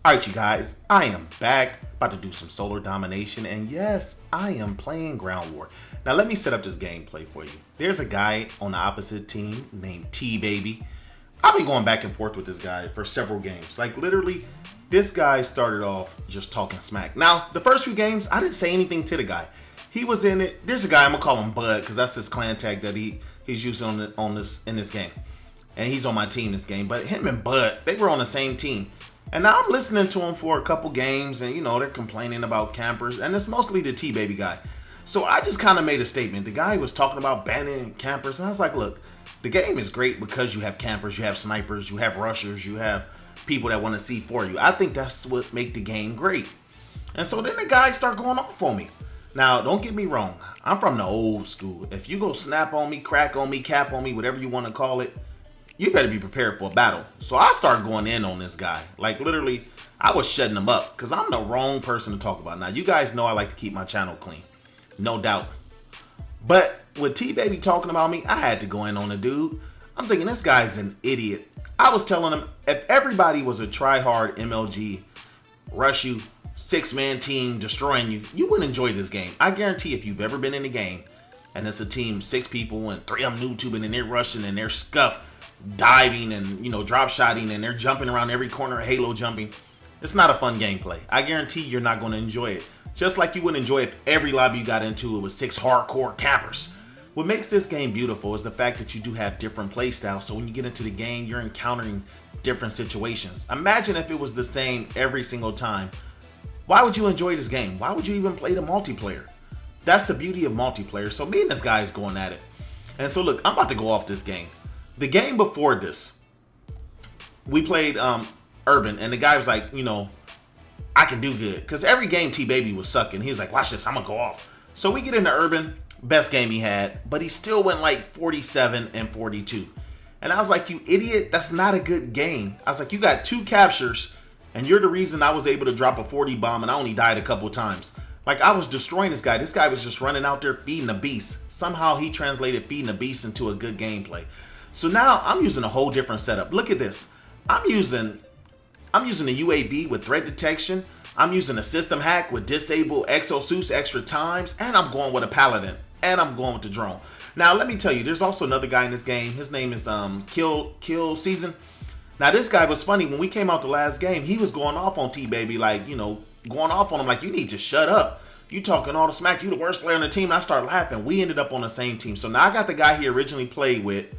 Alright you guys, I am back, about to do some solo domination, and yes, I am playing Ground War. Now let me set up this gameplay for you. There's a guy on the opposite team named T-Baby. I've been going back and forth with this guy for several games. Like literally, this guy started off just talking smack. Now, the first few games, I didn't say anything to the guy. He was in it. There's a guy, I'm gonna call him Bud, because that's his clan tag that he's using in this game. And he's on my team this game. But him and Bud, they were on the same team. And now I'm listening to him for a couple games, and you know, they're complaining about campers, and it's mostly the T-Baby guy. So I just kind of made a statement. The guy was talking about banning campers, and I was like, look, the game is great because you have campers, you have snipers, you have rushers, you have people that want to see for you. I think that's what make the game great. And so then the guy started going off on me. Now, don't get me wrong. I'm from the old school. If you go snap on me, crack on me, cap on me, whatever you want to call it, you better be prepared for a battle. So I started going in on this guy. Like literally, I was shutting him up because I'm the wrong person to talk about. Now, you guys know I like to keep my channel clean. No doubt. But with T-Baby talking about me, I had to go in on the dude. I'm thinking this guy's an idiot. I was telling him if everybody was a try-hard MLG, rush you, six-man team, destroying you, you wouldn't enjoy this game. I guarantee if you've ever been in a game and it's a team, 6 people and 3 of them NewTubing and they're rushing and they're scuffed, diving and drop shotting and they're jumping around every corner, halo jumping, it's not a fun gameplay. I guarantee you're not going to enjoy it. Just like you wouldn't enjoy if every lobby you got into it was 6 hardcore campers. What makes this game beautiful is the fact that you do have different play styles, so when you get into the game, you're encountering different situations. Imagine if it was the same every single time. Why would you enjoy this game? Why would you even play the multiplayer? That's the beauty of multiplayer. So me and this guy is going at it. And so look, I'm about to go off this game. The game before this, we played Urban, and the guy was like, I can do good. Because every game T-Baby was sucking. He was like, watch this, I'm going to go off. So we get into Urban, best game he had, but he still went like 47 and 42. And I was like, you idiot, that's not a good game. I was like, you got 2 captures, and you're the reason I was able to drop a 40 bomb, and I only died a couple times. Like, I was destroying this guy. This guy was just running out there feeding the beast. Somehow he translated feeding the beast into a good gameplay. So now I'm using a whole different setup. Look at this. I'm using a UAV with threat detection. I'm using a system hack with disable exosuits extra times, and I'm going with a paladin, and I'm going with the drone. Now let me tell you, there's also another guy in this game. His name is Kill Season. Now this guy was funny. When we came out the last game, he was going off on T-Baby, like, going off on him like, you need to shut up. You talking all the smack. You the worst player on the team. And I started laughing. We ended up on the same team. So now I got the guy he originally played with.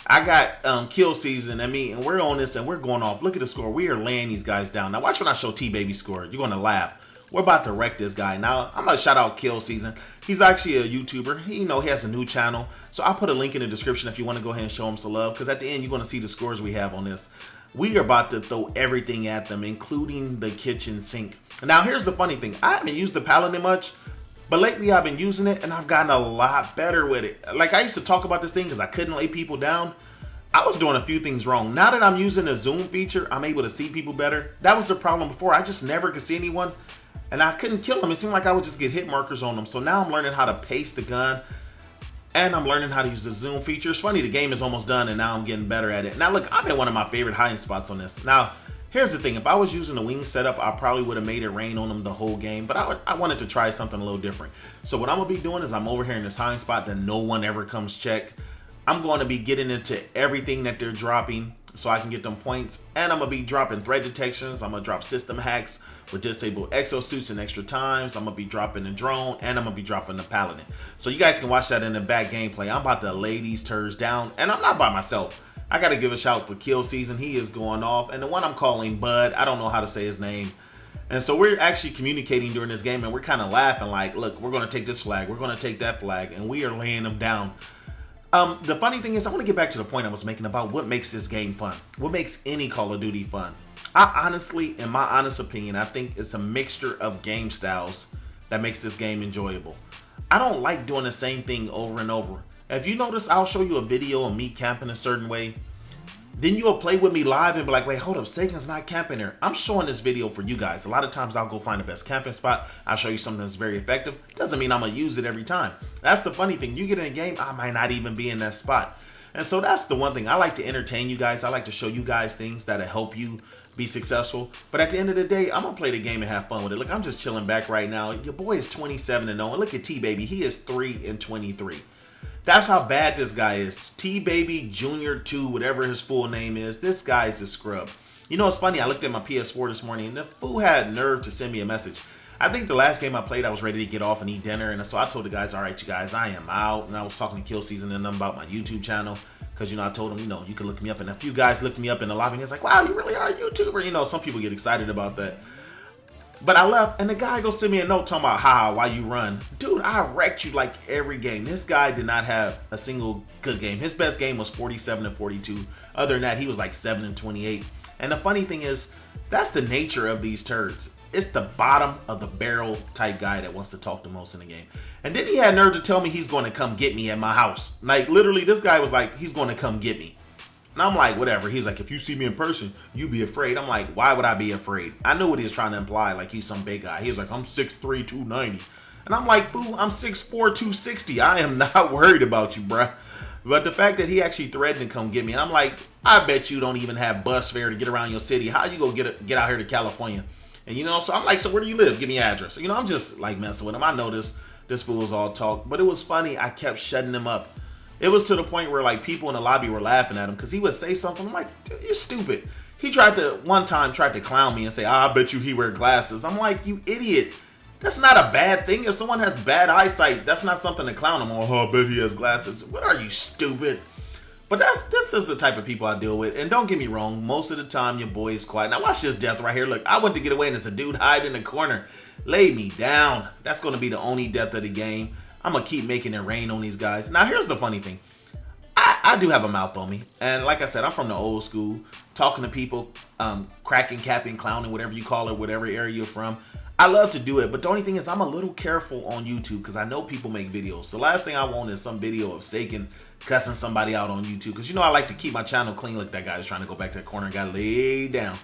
I got Kill Season and we're on this and we're going off. Look at the score. We are laying these guys down. Now watch when I show T-Baby score. You're going to laugh. We're about to wreck this guy. Now I'm going to shout out Kill Season. He's actually a YouTuber. He has a new channel. So I'll put a link in the description if you want to go ahead and show him some love. Because at the end, you're going to see the scores we have on this. We are about to throw everything at them, including the kitchen sink. Now here's the funny thing. I haven't used the Paladin much. But lately I've been using it and I've gotten a lot better with it. Like I used to talk about this thing because I couldn't lay people down. I was doing a few things wrong. Now that I'm using the zoom feature, I'm able to see people better. That was the problem before. I just never could see anyone and I couldn't kill them. It seemed like I would just get hit markers on them. So now I'm learning how to pace the gun and I'm learning how to use the zoom feature. It's funny, the game is almost done and now I'm getting better at it. Now look, I'm in one of my favorite hiding spots on this. Now, here's the thing, if I was using the wing setup, I probably would have made it rain on them the whole game, but I wanted to try something a little different. So what I'm going to be doing is I'm over here in this hiding spot that no one ever comes check. I'm going to be getting into everything that they're dropping so I can get them points, and I'm going to be dropping threat detections. I'm going to drop system hacks with disabled exosuits and extra times. I'm going to be dropping the drone, and I'm going to be dropping the paladin. So you guys can watch that in the back gameplay. I'm about to lay these turds down, and I'm not by myself. I got to give a shout for Kill Season. He is going off. And the one I'm calling Bud, I don't know how to say his name. And so we're actually communicating during this game and we're kind of laughing like, look, we're going to take this flag. We're going to take that flag. And we are laying them down. The funny thing is, I want to get back to the point I was making about what makes this game fun. What makes any Call of Duty fun? I honestly, in my honest opinion, I think it's a mixture of game styles that makes this game enjoyable. I don't like doing the same thing over and over. If you notice, I'll show you a video of me camping a certain way. Then you'll play with me live and be like, wait, hold up, Sagan's not camping there. I'm showing this video for you guys. A lot of times I'll go find the best camping spot. I'll show you something that's very effective. Doesn't mean I'm going to use it every time. That's the funny thing. You get in a game, I might not even be in that spot. And so that's the one thing. I like to entertain you guys. I like to show you guys things that'll help you be successful. But at the end of the day, I'm gonna play the game and have fun with it. Look, I'm just chilling back right now. Your boy is 27-0, and look at T Baby. He is 3-23. That's how bad this guy is. T Baby Junior 2, whatever his full name is. This guy is a scrub. You know, it's funny. I looked at my PS4 this morning, and the fool had nerve to send me a message. I think the last game I played, I was ready to get off and eat dinner, and so I told the guys, all right, you guys, I am out. And I was talking to Kill Season and them about my YouTube channel. Because, you know, I told them, you know, you can look me up. And a few guys looked me up in the lobby. And it's like, wow, you really are a YouTuber. You know, some people get excited about that. But I left. And the guy goes send me a note talking about, why you run. Dude, I wrecked you like every game. This guy did not have a single good game. His best game was 47-42. Other than that, he was like 7-28. And the funny thing is, that's the nature of these turds. It's the bottom of the barrel type guy that wants to talk the most in the game. And then he had nerve to tell me he's going to come get me at my house. Like, literally, this guy was like, he's going to come get me. And I'm like, whatever. He's like, if you see me in person, you be afraid. I'm like, why would I be afraid? I knew what he was trying to imply, like he's some big guy. He was like, I'm 6'3", 290. And I'm like, boo, I'm 6'4", 260. I am not worried about you, bruh. But the fact that he actually threatened to come get me, and I'm like, I bet you don't even have bus fare to get around your city. How you go get out here to California? And, you know, so I'm like, so where do you live? Give me your address. You know, I'm just like messing with him. I know this fool's all talk. But it was funny. I kept shutting him up. It was to the point where, like, people in the lobby were laughing at him because he would say something. I'm like, dude, you're stupid. He one time tried to clown me and say, I bet you he wear glasses. I'm like, you idiot. That's not a bad thing. If someone has bad eyesight, that's not something to clown him on. Oh, I bet he has glasses. What are you, stupid? But this is the type of people I deal with. And don't get me wrong, most of the time your boy is quiet. Now watch this death right here. Look, I went to get away and there's a dude hiding in the corner. Laid me down. That's going to be the only death of the game. I'm going to keep making it rain on these guys. Now here's the funny thing. I do have a mouth on me. And like I said, I'm from the old school. Talking to people, cracking, capping, clowning, whatever you call it, whatever area you're from. I love to do it, but the only thing is I'm a little careful on YouTube because I know people make videos. The last thing I want is some video of Saken cussing somebody out on YouTube because, you know, I like to keep my channel clean. Look, that guy's trying to go back to the corner and got laid down.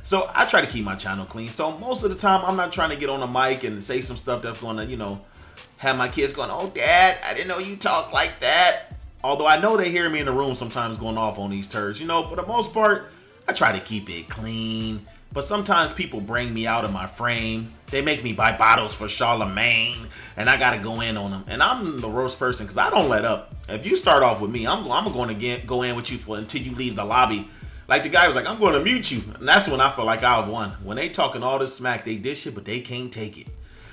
So I try to keep my channel clean. So most of the time I'm not trying to get on a mic and say some stuff that's going to, you know, have my kids going, oh, Dad, I didn't know you talk like that. Although I know they hear me in the room sometimes going off on these turds. You know, for the most part, I try to keep it clean. But sometimes people bring me out of my frame. They make me buy bottles for Charlemagne, and I gotta go in on them. And I'm the worst person because I don't let up. If you start off with me, I'm going to go in with you until you leave the lobby. Like the guy was like, I'm going to mute you. And that's when I feel like I've won. When they talking all this smack, they dish it, but they can't take it.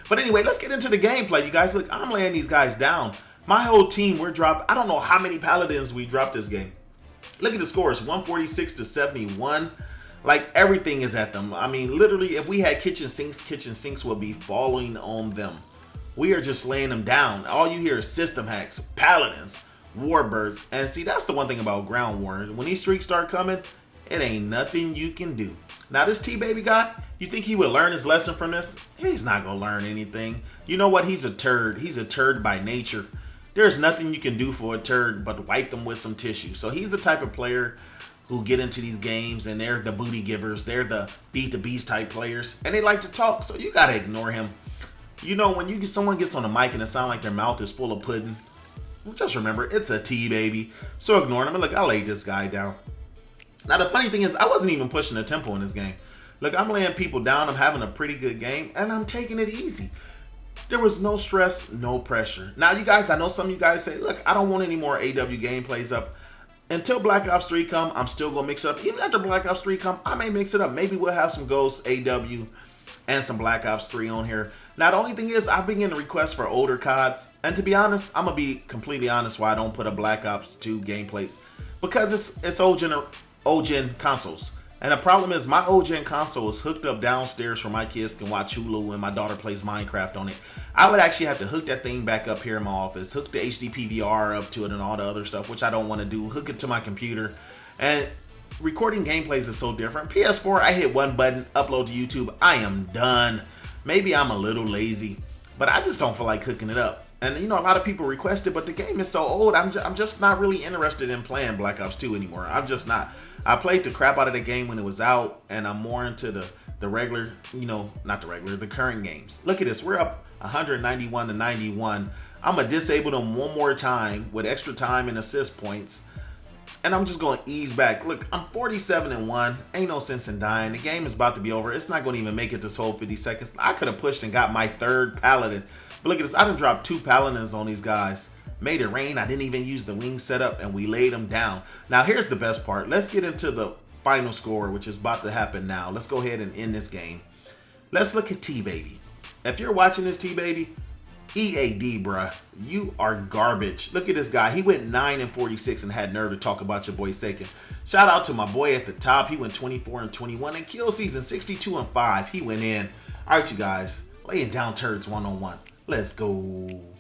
But anyway, let's get into the gameplay, you guys. Look, I'm laying these guys down. My whole team, we're dropped. I don't know how many paladins we dropped this game. Look at the scores, 146-71. Like, everything is at them. I mean, literally, if we had kitchen sinks would be falling on them. We are just laying them down. All you hear is system hacks, paladins, warbirds. And see, that's the one thing about ground war. When these streaks start coming, it ain't nothing you can do. Now, this T-Baby guy, you think he would learn his lesson from this? He's not going to learn anything. You know what? He's a turd. He's a turd by nature. There's nothing you can do for a turd but wipe them with some tissue. So he's the type of player who get into these games and they're the booty givers. They're the beat the beast type players. And they like to talk, so you got to ignore him. You know, when someone gets on the mic and it sounds like their mouth is full of pudding, just remember, it's a T-Baby. So ignore him. And look, I laid this guy down. Now, the funny thing is, I wasn't even pushing the tempo in this game. Look, I'm laying people down. I'm having a pretty good game, and I'm taking it easy. There was no stress, no pressure. Now, you guys, I know some of you guys say, look, I don't want any more AW gameplays up. Until Black Ops 3 come, I'm still going to mix it up. Even after Black Ops 3 come, I may mix it up. Maybe we'll have some Ghost, AW, and some Black Ops 3 on here. Now, the only thing is, I've been getting requests for older CODs. And to be honest, I'm going to be completely honest why I don't put a Black Ops 2 gameplays. Because it's old-gen consoles. And the problem is my old-gen console is hooked up downstairs where my kids can watch Hulu and my daughter plays Minecraft on it. I would actually have to hook that thing back up here in my office, hook the HD PVR up to it and all the other stuff, which I don't want to do, hook it to my computer. And recording gameplays is so different. PS4, I hit one button, upload to YouTube, I am done. Maybe I'm a little lazy, but I just don't feel like hooking it up. And you know, a lot of people request it, but the game is so old, I'm just not really interested in playing Black Ops 2 anymore. I'm just not. I played the crap out of the game when it was out, and I'm more into the regular, you know, not the regular, the current games. Look at this, we're up 191-91. I'm gonna disable them one more time with extra time and assist points. And I'm just going to ease back. Look, I'm 47-1. Ain't no sense in dying. The game is about to be over. It's not going to even make it this whole 50 seconds. I could have pushed and got my third paladin. But look at this. I done dropped 2 paladins on these guys. Made it rain. I didn't even use the wing setup, and we laid them down. Now, here's the best part. Let's get into the final score, which is about to happen now. Let's go ahead and end this game. Let's look at T-Baby. If you're watching this, T-Baby, EAD, bruh, you are garbage. Look at this guy. He went 9-46 and had nerve to talk about your boy Saken. Shout out to my boy at the top. He went 24-21 and kill season 62-5. He went in. All right, you guys, laying down turds one-on-one. Let's go.